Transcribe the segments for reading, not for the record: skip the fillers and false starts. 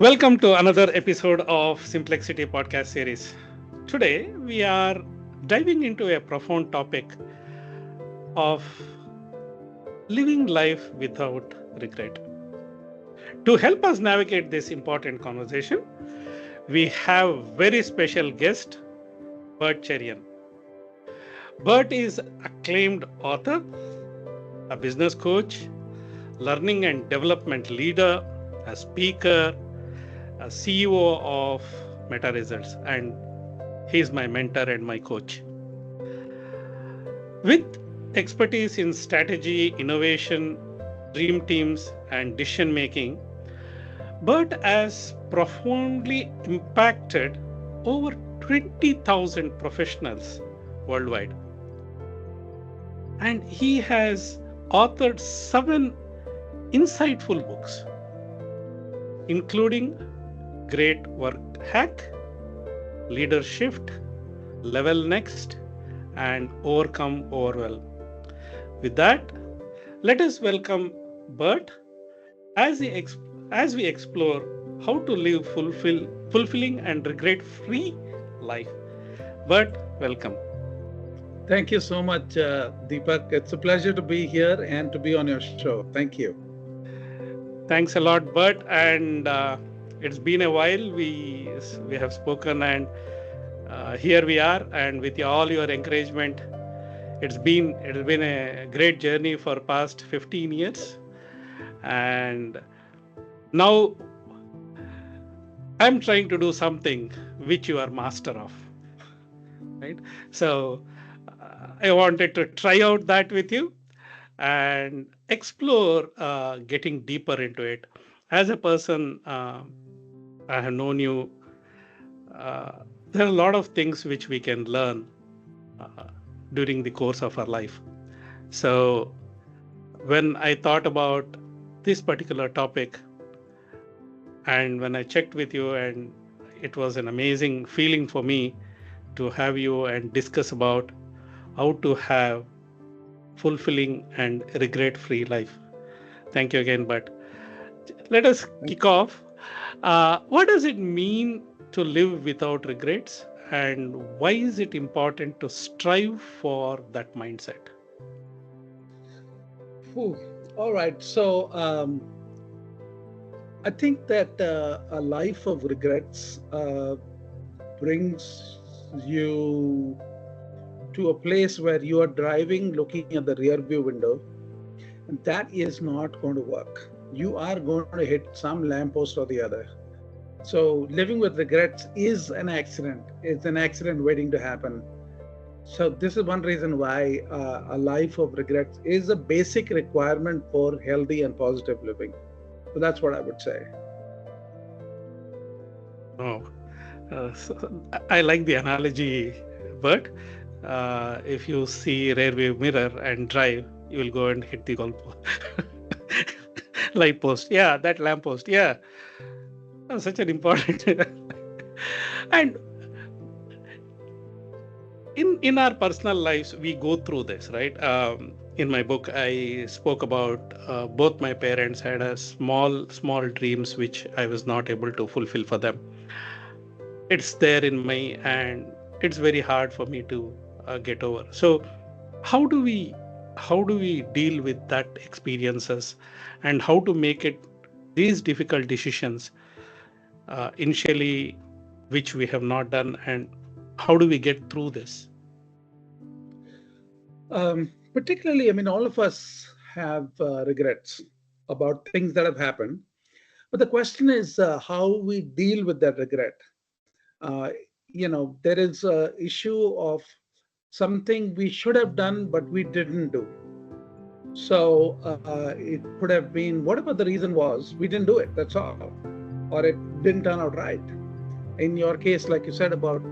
Welcome to another episode of Simplexity podcast series. Today we are diving into a profound topic of living life without regret. To help us navigate this important conversation, we have very special guest Bert Cherian. Bert is acclaimed author, a business coach, learning and development leader, a speaker, a CEO of Meta Results, and he is my mentor and my coach. With expertise in strategy, innovation, dream teams, and decision making, Bert has profoundly impacted over 20,000 professionals worldwide. And he has authored 7 insightful books, including Great Work Hack, LeaderShift, LevelNext, and Overcome Overwhelm. With that, let us welcome Bert as we explore how to live fulfilling and regret-free life. Bert, welcome. Thank you so much, Deepak. It's a pleasure to be here and to be on your show. Thank you. Thanks a lot, Bert. And it's been a while. We have spoken, and here we are. And with all your encouragement, it's been a great journey for past 15 years. And now I'm trying to do something which you are master of, right? So I wanted to try out that with you and explore getting deeper into it. As a person, I have known you. There are a lot of things which we can learn during the course of our life. So when I thought about this particular topic, and when I checked with you, and it was an amazing feeling for me to have you and discuss about how to have fulfilling and regret-free life. Thank you again, but let us kick off. What does it mean to live without regrets, and why is it important to strive for that mindset? All right. So I think that a life of regrets brings you to a place where you are driving looking at the rear view window, and that is not going to work. You are going to hit some lamppost or the other. So living with regrets is an accident. It's an accident waiting to happen. So this is one reason why a life of regrets is a basic requirement for healthy and positive living. So that's what I would say. Oh, so I like the analogy, Bert. If you see rear view mirror and drive, you will go and hit the light post. Yeah, that lamp post. Yeah, such an important. And in our personal lives, we go through this, right? In my book, I spoke about both my parents had a small dreams which I was not able to fulfill for them. It's there in me, and it's very hard for me to get over. So how do we deal with that experiences, and how to make it these difficult decisions initially which we have not done, and how do we get through this? Particularly, I mean, all of us have regrets about things that have happened. But the question is how we deal with that regret. Uh, there is a issue of something we should have done, but we didn't do. So it could have been whatever the reason was, we didn't do it. That's all, or it didn't turn out right. In your case, like you said about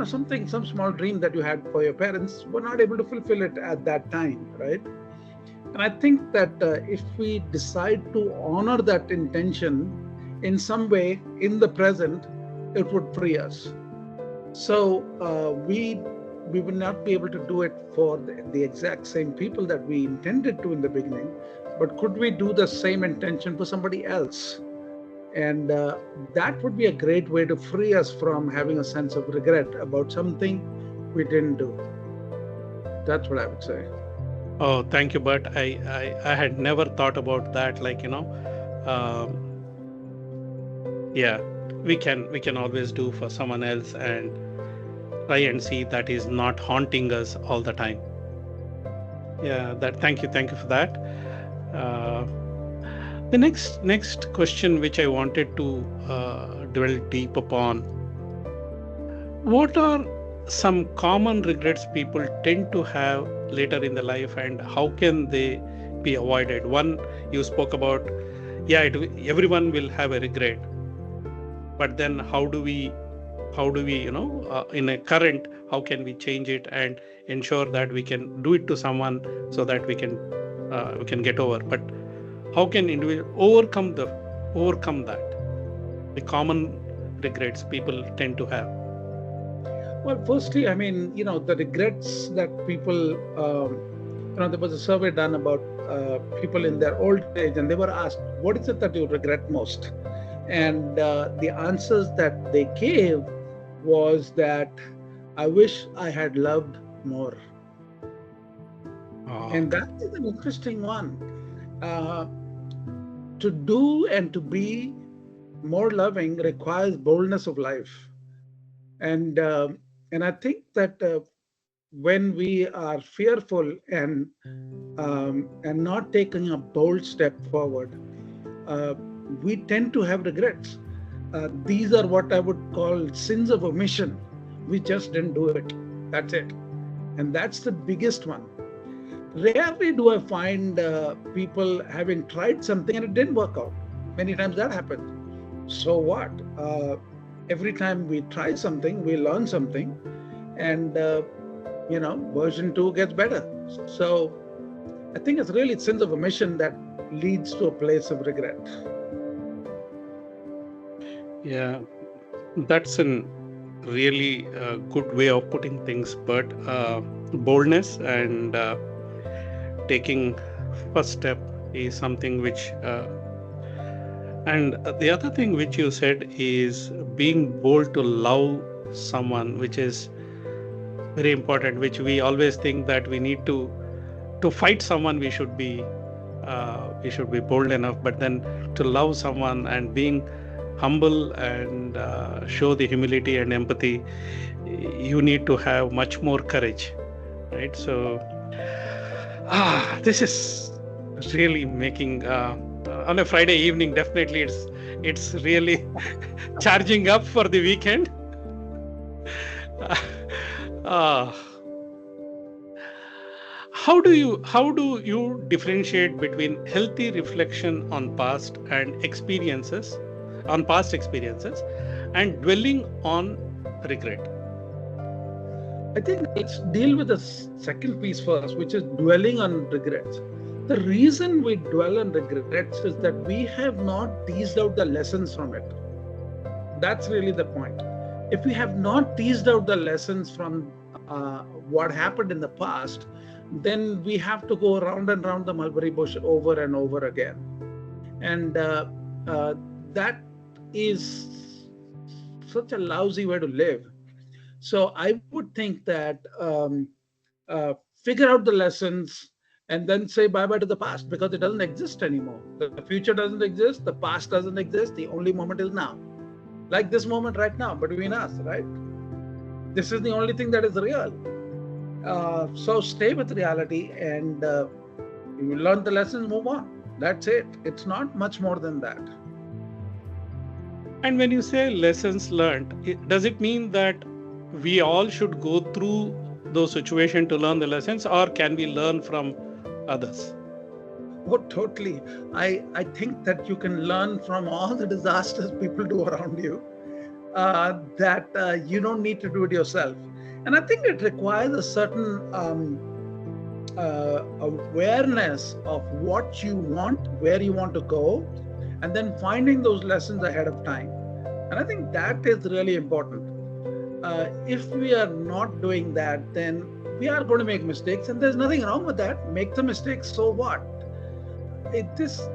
some small dream that you had for your parents, were not able to fulfill it at that time, right? And I think that if we decide to honor that intention in some way in the present, it would free us. So we would not be able to do it for the exact same people that we intended to in the beginning, but could we do the same intention for somebody else? And that would be a great way to free us from having a sense of regret about something we didn't do. That's what I would say. Oh, thank you, Bert. I had never thought about that. Um, yeah, we can always do for someone else and try and see that is not haunting us all the time. Yeah, that. Thank you for that. Uh, the next question which I wanted to dwell deep upon: what are some common regrets people tend to have later in the life, and how can they be avoided? One, you spoke about, yeah, everyone will have a regret, but then how do we in a current, how can we change it and ensure that we can do it to someone so that we can get over? But how can individual overcome that, the common regrets people tend to have? Well, firstly, I mean, the regrets that people, there was a survey done about people in their old age, and they were asked, what is it that you regret most? And the answers that they gave was that I wish I had loved more. Oh, And that is an interesting one. Uh, to do and to be more loving requires boldness of life. And and I think that when we are fearful and not taking a bold step forward, uh, we tend to have regrets. These are what I would call sins of omission. We just didn't do it. That's it. And that's the biggest one. Rarely do I find people having tried something and it didn't work out. Many times that happens. So what? Every time we try something, we learn something, and version two gets better. So I think it's really sins of omission that leads to a place of regret. yeah, that's a really good way of putting things. But boldness and taking first step is something which and the other thing which you said is being bold to love someone, which is very important, which we always think that we need to fight someone, we should be bold enough, but then to love someone and being humble and show the humility and empathy, you need to have much more courage, right? So this is really making on a Friday evening, definitely it's really charging up for the weekend. uh, how do you differentiate between healthy reflection on past experiences and dwelling on regret? I think let's deal with the second piece first, which is dwelling on regrets. The reason we dwell on regrets is that we have not teased out the lessons from it. That's really the point. If we have not teased out the lessons from what happened in the past, then we have to go round and round the mulberry bush over and over again. And uh, that is such a lousy way to live. So I would think that figure out the lessons and then say bye bye to the past because it doesn't exist anymore. The future doesn't exist, the past doesn't exist, the only moment is now. Like this moment right now between us, right? This is the only thing that is real. So stay with reality and you learn the lessons, move on. That's it. It's not much more than that. And when you say lessons learned, does it mean that we all should go through those situations to learn the lessons, or can we learn from others? Oh, totally. I think that you can learn from all the disasters people do around you, that you don't need to do it yourself. And I think it requires a certain awareness of what you want, where you want to go, and then finding those lessons ahead of time. And I think that is really important. If we are not doing that, then we are going to make mistakes, and there's nothing wrong with that. Make the mistakes, so what? This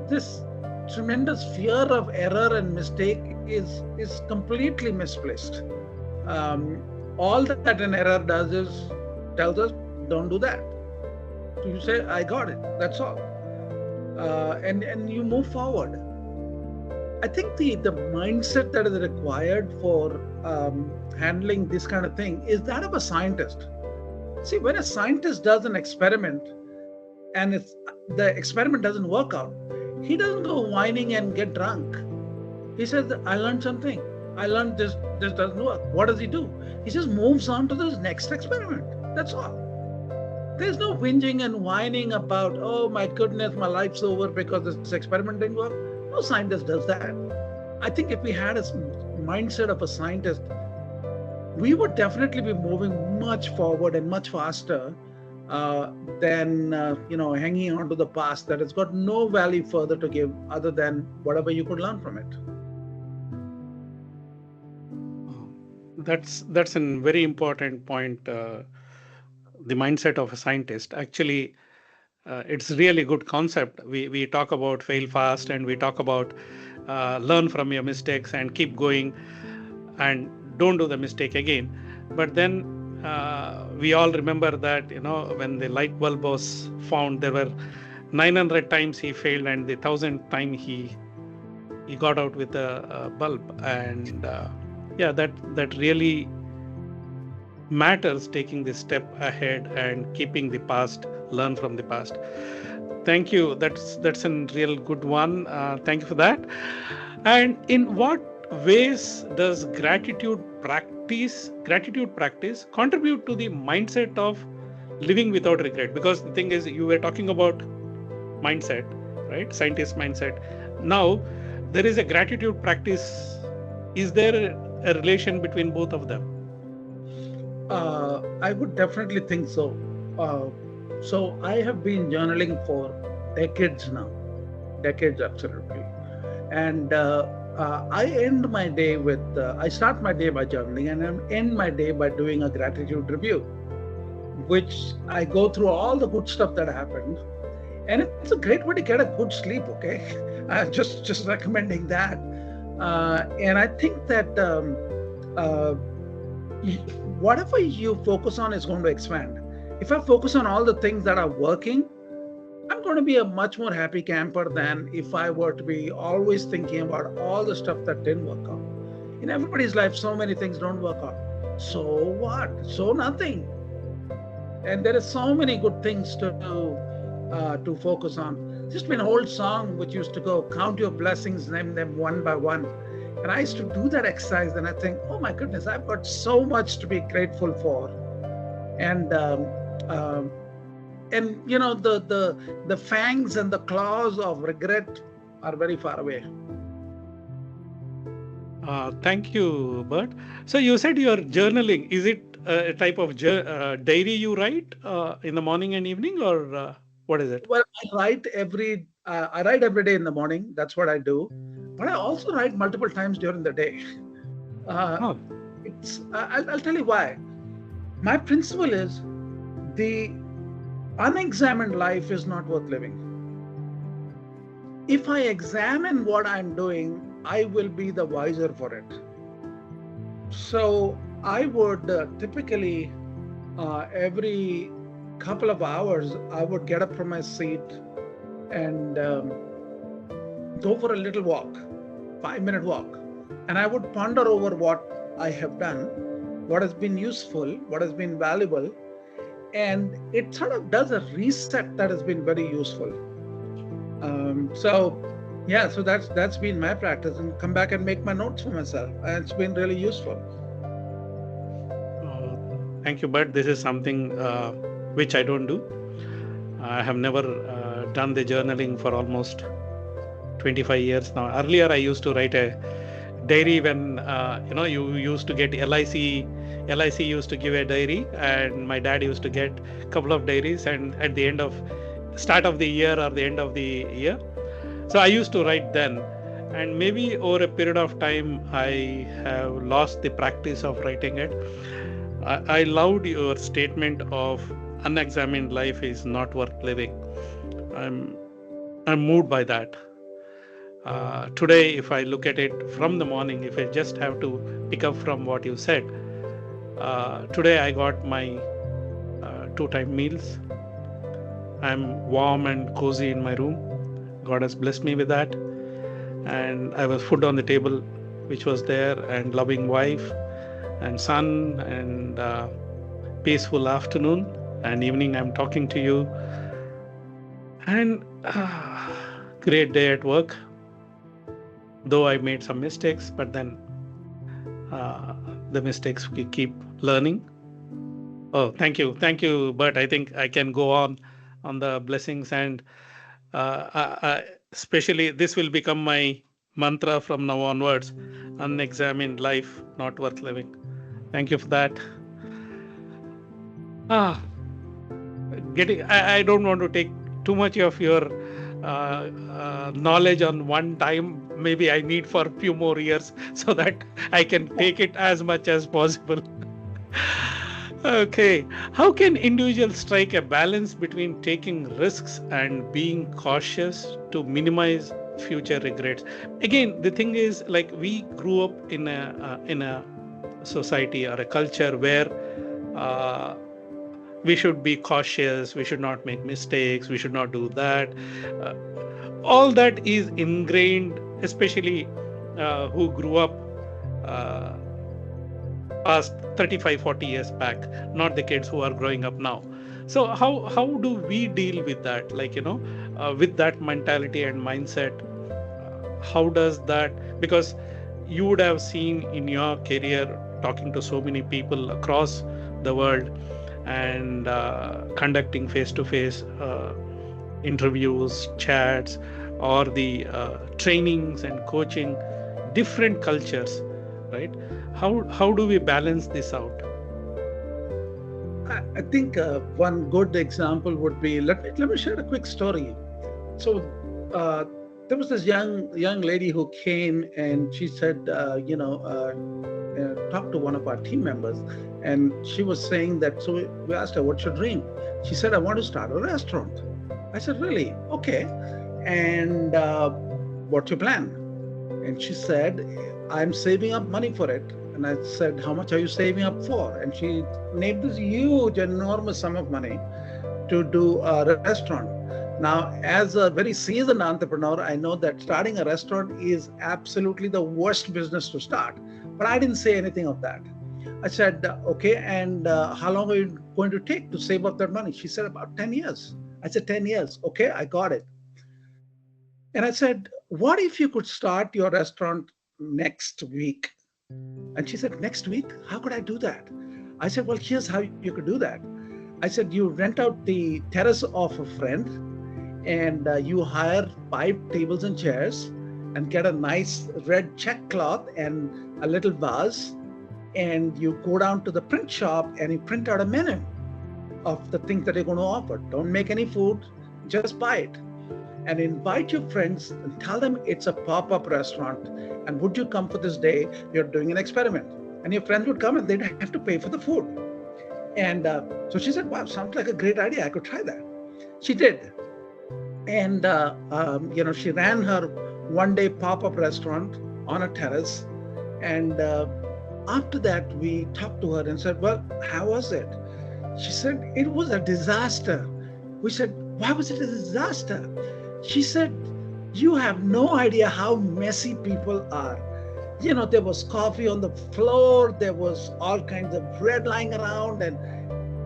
tremendous fear of error and mistake is completely misplaced. Um, all that an error does is tells us, don't do that. So you say, I got it. That's all. And you move forward. I think the mindset that is required for handling this kind of thing is that of a scientist. See, when a scientist does an experiment and the experiment doesn't work out, he doesn't go whining and get drunk. He says, I learned something. I learned this doesn't work. What does he do? He just moves on to the next experiment. That's all. There's no whinging and whining about, oh my goodness, my life's over because this experiment didn't work. No scientist does that. I think if we had a mindset of a scientist, we would definitely be moving much forward and much faster than hanging on to the past that has got no value further to give other than whatever you could learn from it. That's a very important point. The mindset of a scientist. Actually, it's really good concept. We talk about fail fast, and we talk about learn from your mistakes and keep going and don't do the mistake again. But then we all remember that when the light bulb was found, there were 900 times he failed, and the 1000th time he got out with a bulb. And that really matters, taking this step ahead and keeping the past, learn from the past. Thank you. That's a real good one. Thank you for that. And in what ways does gratitude practice contribute to the mindset of living without regret? Because the thing is, you were talking about mindset, right? Scientist mindset. Now there is a gratitude practice. Is there a relation between both of them? I would definitely think so. So I have been journaling for decades now, absolutely. And I end my day with, I start my day by journaling, and I end my day by doing a gratitude review, which I go through all the good stuff that happened. And it's a great way to get a good sleep, okay? Just recommending that. And I think that whatever you focus on is going to expand. If I focus on all the things that are working, I'm going to be a much more happy camper than if I were to be always thinking about all the stuff that didn't work out. In everybody's life, so many things don't work out. So what? So nothing. And there are so many good things to focus on. Just an old song which used to go, count your blessings, name them one by one. And I used to do that exercise, and I think, oh my goodness, I've got so much to be grateful for. And the fangs and the claws of regret are very far away. Thank you, Bert. So you said you are journaling. Is it a type of diary you write in the morning and evening, or what is it? Well, I write every day in the morning. That's what I do. But I also write multiple times during the day. I'll tell you why. My principle is the unexamined life is not worth living. If I examine what I'm doing, I will be the wiser for it. So I would typically every couple of hours, I would get up from my seat and go for a little walk, 5-minute walk. And I would ponder over what I have done, what has been useful, what has been valuable. And it sort of does a reset that has been very useful. So that's been my practice, and come back and make my notes for myself. And it's been really useful. Thank you, Bert. This is something which I don't do. I have never done the journaling for almost 25 years now. Earlier, I used to write a diary when, you used to get LIC used to give a diary, and my dad used to get a couple of diaries, and at the start of the year or the end of the year. So I used to write then, and maybe over a period of time, I have lost the practice of writing it. I loved your statement of unexamined life is not worth living. I'm moved by that. Today, if I look at it from the morning, if I just have to pick up from what you said, today I got my two-time meals. I'm warm and cozy in my room. God has blessed me with that. And I was food on the table, which was there, and loving wife and son, and peaceful afternoon and evening. I'm talking to you, and great day at work. Though I made some mistakes, but then uh, the mistakes we keep learning. Oh, thank you, Bert. I think I can go on the blessings, and especially this will become my mantra from now onwards: unexamined life not worth living. Thank you for that. Ah, I don't want to take too much of your knowledge on one time. Maybe I need for a few more years so that I can take it as much as possible. Okay, how can individuals strike a balance between taking risks and being cautious to minimize future regrets? Again, the thing is, like, we grew up in a society or a culture where uh, we should be cautious, we should not make mistakes, we should not do that. uh, all that is ingrained, especially who grew up uh, past 35-40 years back, not the kids who are growing up now. So how do we deal with that, like, with that mentality and mindset? How does that, because you would have seen in your career talking to so many people across the world, and conducting face to face interviews, chats, or the trainings and coaching, different cultures, right? How do we balance this out? I think one good example would be, let me share a quick story. So uh, there was this young lady who came, and she said, talked to one of our team members, and she was saying that. So we asked her, "What's your dream?" She said, "I want to start a restaurant." I said, "Really? Okay. And what's your plan?" And she said, "I'm saving up money for it." And I said, "How much are you saving up for?" And she named this huge, enormous sum of money to do a restaurant. Now, as a very seasoned entrepreneur, I know that starting a restaurant is absolutely the worst business to start. But I didn't say anything of that. I said, "Okay, and how long are you going to take to save up that money?" She said, "About 10 years. I said, 10 years. Okay, I got it. And I said, "What if you could start your restaurant next week?" And she said, "Next week? How could I do that?" I said, "Well, here's how you could do that." I said, "You rent out the terrace of a friend, and you hire 5 tables and chairs, and get a nice red check cloth and a little vase, and you go down to the print shop and you print out a menu of the things that you're going to offer. Don't make any food, just buy it. And invite your friends and tell them it's a pop-up restaurant. And would you come for this day? You're doing an experiment." And your friends would come and they'd have to pay for the food. And so she said, "Wow, sounds like a great idea. I could try that." She did. And, she ran her one-day pop-up restaurant on a terrace. And after that, we talked to her and said, "Well, how was it?" She said, "It was a disaster." We said, "Why was it a disaster?" She said, "You have no idea how messy people are. There was coffee on the floor, there was all kinds of bread lying around, and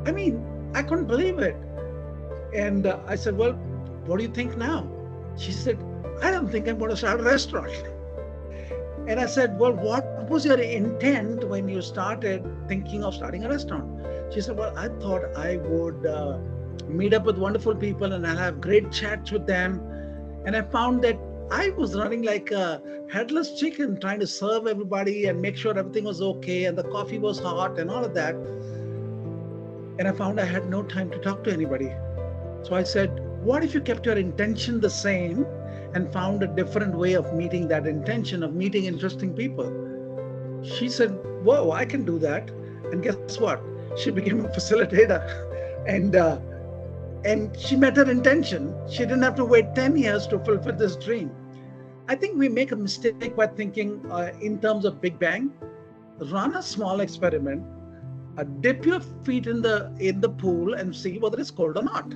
I mean, I couldn't believe it." And I said, "Well, what do you think now?" She said, "I don't think I'm going to start a restaurant." And I said, "Well, what was your intent when you started thinking of starting a restaurant?" She said, "Well, I thought I would meet up with wonderful people and I'll have great chats with them. And I found that I was running like a headless chicken, trying to serve everybody and make sure everything was okay and the coffee was hot and all of that. And I found I had no time to talk to anybody. So I said, what if you kept your intention the same and found a different way of meeting that intention of meeting interesting people?" She said, "Whoa, I can do that." And guess what? She became a facilitator. And she met her intention. She didn't have to wait 10 years to fulfill this dream. I think we make a mistake by thinking in terms of Big Bang. Run a small experiment, dip your feet in the pool and see whether it's cold or not.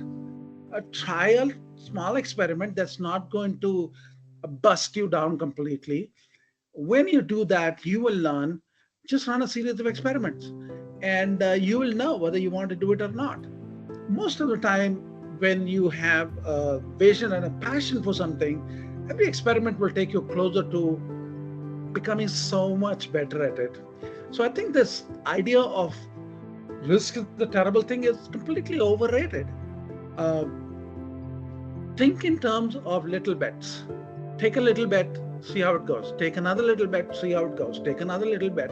A trial small experiment that's not going to bust you down completely. When you do that, you will learn. Just run a series of experiments, and you will know whether you want to do it or not. Most of the time, when you have a vision and a passion for something, every experiment will take you closer to becoming so much better at it. So I think this idea of risk is the terrible thing is completely overrated. Uh, think in terms of little bets. Take a little bet, see how it goes. Take another little bet, see how it goes. Take another little bet.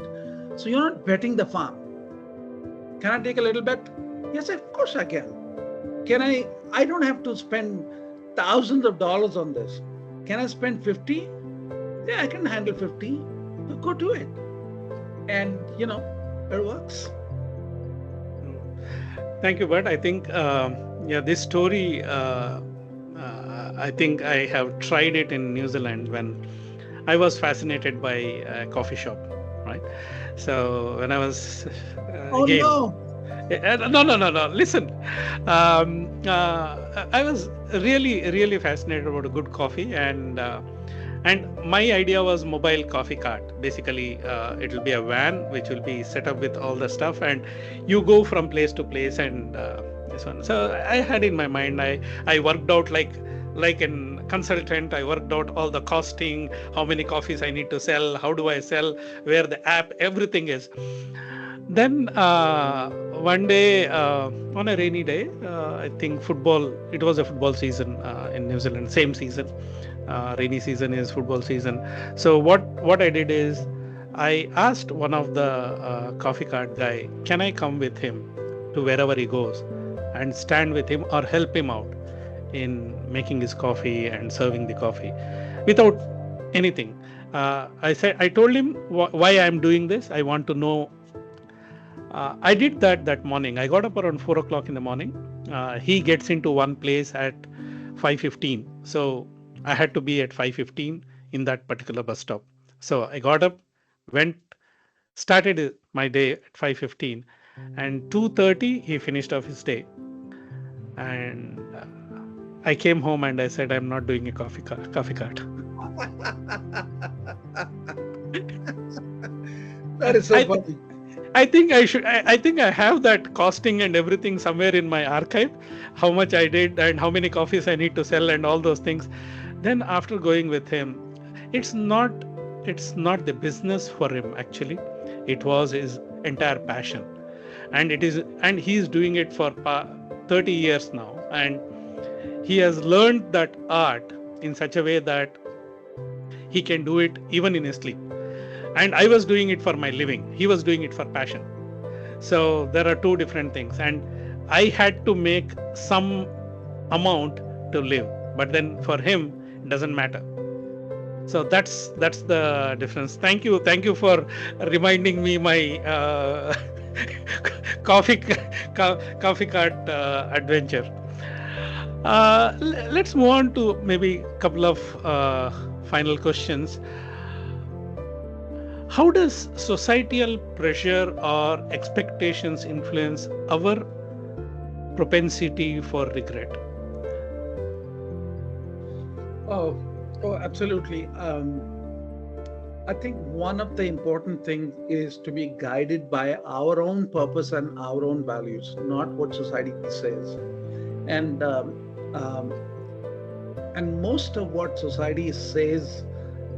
So you're not betting the farm. Can I take a little bet? Yes, of course I can. Can I don't have to spend thousands of dollars on this. Can I spend 50? Yeah, I can handle 50. Go do it. And it works. Thank you, Bert. I think this story. I think I have tried it in New Zealand when I was fascinated by a coffee shop, right? So when I was Oh again, no. no. Listen, I was really fascinated about a good coffee, and my idea was mobile coffee cart. Basically, it will be a van which will be set up with all the stuff, and you go from place to place, and this one. So I had in my mind, I worked out like an consultant. I worked out all the costing, how many coffees I need to sell, how do I sell, where the app, everything is. Then one day, on a rainy day, I think football. It was a football season in New Zealand. Same season, rainy season is football season. So what I did is, I asked one of the coffee cart guy, can I come with him to wherever he goes, and stand with him or help him out in making his coffee and serving the coffee, without anything. I told him why I am doing this. I want to know. I did that morning. I got up around 4 o'clock in the morning. He gets into one place at 5:15, so I had to be at 5:15 in that particular bus stop. So I got up, went, started my day at 5:15, and 2:30 he finished off his day. And I came home and I said, I'm not doing a coffee cart. That is so I, funny. I think I should. I think I have that costing and everything somewhere in my archive. How much I did and how many coffees I need to sell and all those things. Then after going with him, it's not. It's not the business for him actually. It was his entire passion, and it is. And he's doing it for 30 years now, and he has learned that art in such a way that he can do it even in his sleep. And I was doing it for my living. He was doing it for passion. So there are two different things. And I had to make some amount to live. But then for him, it doesn't matter. So that's the difference. Thank you for reminding me my coffee cart adventure. Let's move on to maybe a couple of final questions. How does societal pressure or expectations influence our propensity for regret? Oh, absolutely. I think one of the important things is to be guided by our own purpose and our own values, not what society says. And and most of what society says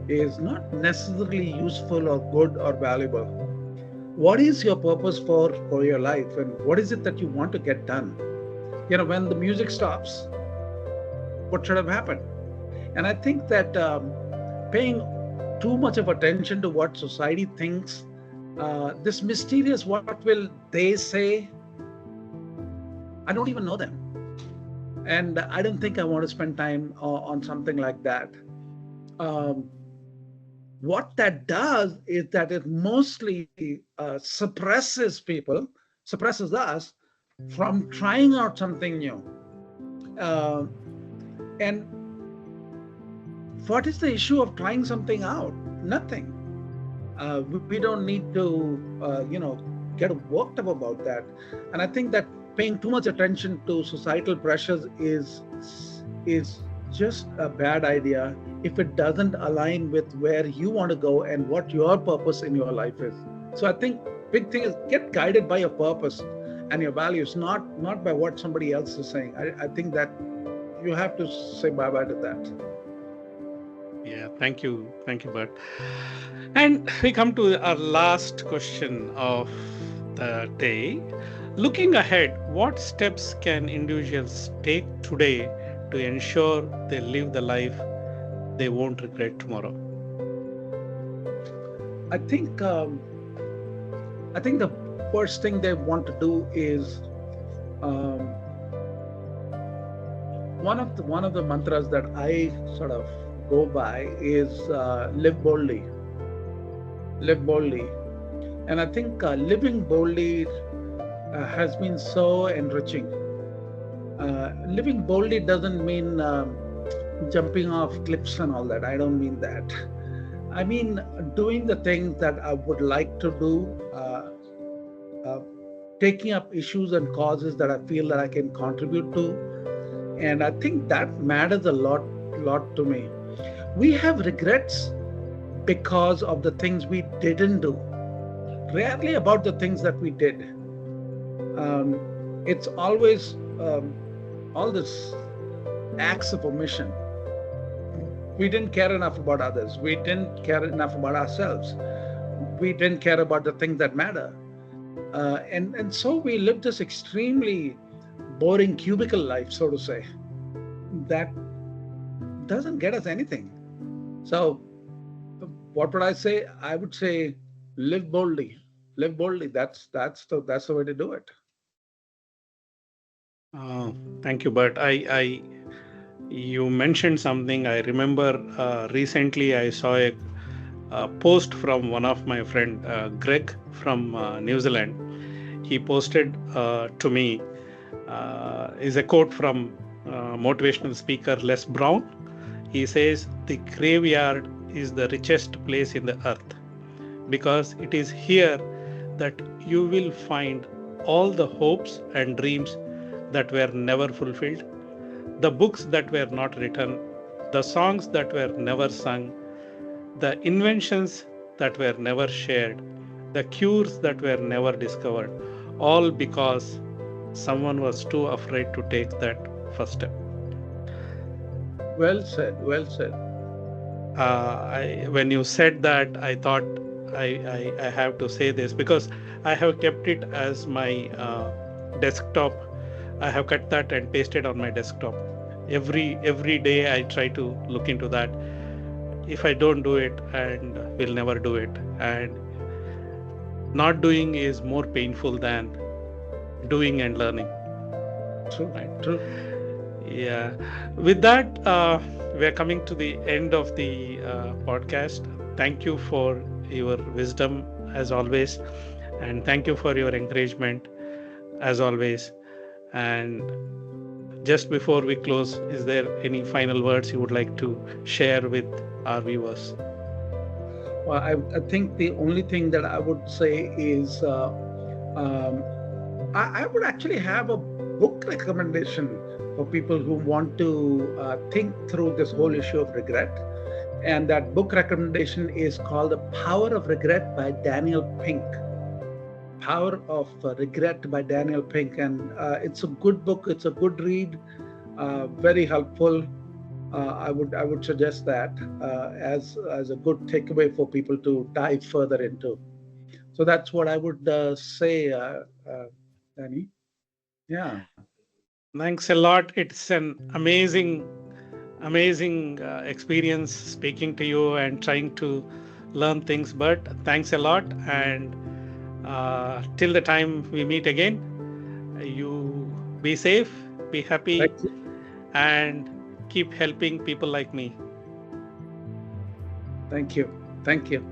is not necessarily useful or good or valuable. What is your purpose for your life, and what is it that you want to get done? When the music stops, what should have happened? And I think that paying too much of attention to what society thinks, this mysterious what will they say, I don't even know them. And I don't think I want to spend time on something like that. What that does is that it mostly suppresses us from trying out something new. And what is the issue of trying something out? Nothing. We don't need to, get worked up about that. And I think that paying too much attention to societal pressures is just a bad idea if it doesn't align with where you want to go and what your purpose in your life is. So I think big thing is get guided by your purpose and your values, not by what somebody else is saying. I think that you have to say bye-bye to that. Yeah, thank you, Bert. And we come to our last question of the day. Looking ahead, what steps can individuals take today to ensure they live the life they won't regret tomorrow? I think the first thing they want to do is um, one of the mantras that I sort of go by is live boldly, live boldly, and I think living boldly has been so enriching. Living boldly doesn't mean jumping off cliffs and all that. I don't mean that. I mean doing the things that I would like to do, uh, taking up issues and causes that I feel that I can contribute to, and I think that matters a lot to me. We have regrets because of the things we didn't do, rarely about the things that we did. It's always all this acts of omission. We didn't care enough about others. We didn't care enough about ourselves. We didn't care about the things that matter. And so we lived this extremely boring cubicle life, so to say, that doesn't get us anything. So what would I say? I would say live boldly. Live boldly. That's the way to do it. Thank you, Bert. You mentioned something. I remember recently I saw a post from one of my friend, Greg from New Zealand. He posted to me is a quote from motivational speaker Les Brown. He says, "The graveyard is the richest place in the earth because it is here that you will find all the hopes and dreams that were never fulfilled, the books that were not written, the songs that were never sung, the inventions that were never shared, the cures that were never discovered, all because someone was too afraid to take that first step." Well said. Well said. When you said that, I thought I have to say this because I have kept it as my desktop. I have cut that and pasted on my desktop. Every day I try to look into that. If I don't do it, and will never do it, and not doing is more painful than doing and learning. True. Right. True. Yeah. With that, we are coming to the end of the podcast. Thank you for your wisdom as always, and thank you for your encouragement as always. And just before we close, is there any final words you would like to share with our viewers? Well, I think the only thing that I would say is I would actually have a book recommendation for people who want to think through this whole issue of regret. And that book recommendation is called The Power of Regret by Daniel Pink. Power of Regret by Daniel Pink. And it's a good book. It's a good read, very helpful. I would suggest that as a good takeaway for people to dive further into. So that's what I would say, Danny. Yeah. Thanks a lot. It's an amazing experience speaking to you and trying to learn things. But thanks a lot. And till the time we meet again, you be safe, be happy, and keep helping people like me. Thank you. Thank you.